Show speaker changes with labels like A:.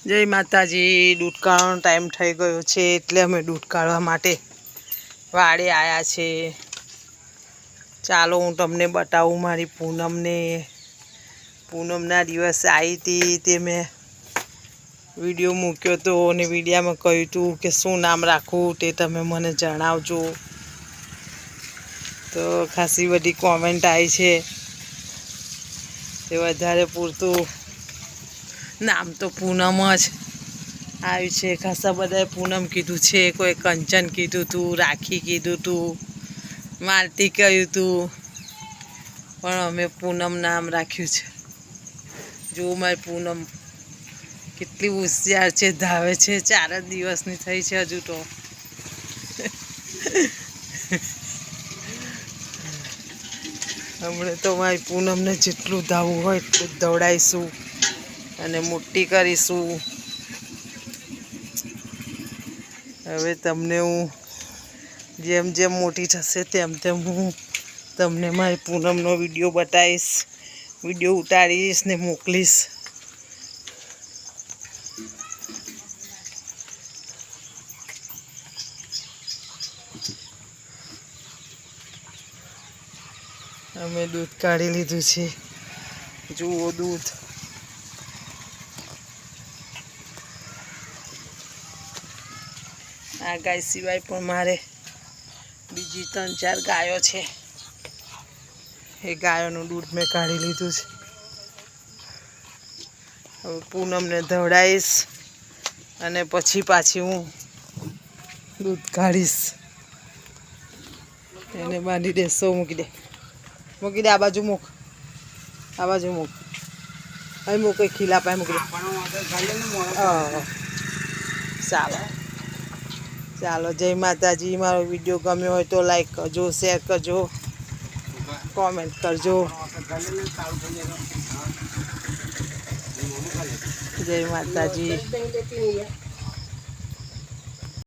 A: જય માતાજી। દૂધ કાઢવાનો ટાઈમ થઈ ગયો છે એટલે અમે દૂધ કાઢવા માટે વાડે આવ્યા છે। ચાલો હું તમને બતાવું મારી પૂનમના દિવસે આવી હતી તે મેં વિડીયો મૂક્યો હતો અને વિડીયામાં કહ્યું હતું કે શું નામ રાખવું તે તમે મને જણાવજો। તો ખાસી બધી કોમેન્ટ આવી છે તે વધારે પૂરતું નામ તો પૂનમ જ આવ્યું છે। ખાસા બધાએ પૂનમ કીધું છે, કોઈ કંચન કીધું હતું, રાખી કીધું હતું, માલતી કહ્યું હતું, પણ અમે પૂનમ નામ રાખ્યું છે। જો મારી પૂનમ કેટલી હોશિયાર છે, ધાવે છે। 4 જ દિવસની થઈ છે હજુ તો। હમણાં તો મારી પૂનમને જેટલું ધાવવું હોય એટલું જ દौड़ાઈશું અને મોટી કરીશું। હવે તમને હું જેમ જેમ મોટી થશે તેમ તેમ હું તમને મારી પૂનમનો વિડીયો બતાવીશ, વિડીયો ઉતારીશ ને મોકલીશ। અમે દૂધ કાઢી લીધું છે, જુઓ દૂધ। આ ગાય સિવાય પણ મારે બીજી 3-4 ગાયો છે, એ ગાયોનું દૂધ મેં કાઢી લીધું છે। હવે પૂનમને ધવડાવીશ અને પછી પાછી હું દૂધ કાઢીશ। એને બાંધી દેશો, મૂકી દે આ બાજુ મૂક, આ બાજુ મૂક, અહીં મૂક, ખીલા પાસે મૂકી દે। ચાલો ચાલો, જય માતાજી। મારો વિડીયો ગમ્યો હોય તો લાઈક કરજો, શેર કરજો, કોમેન્ટ કરજો। જય માતાજી।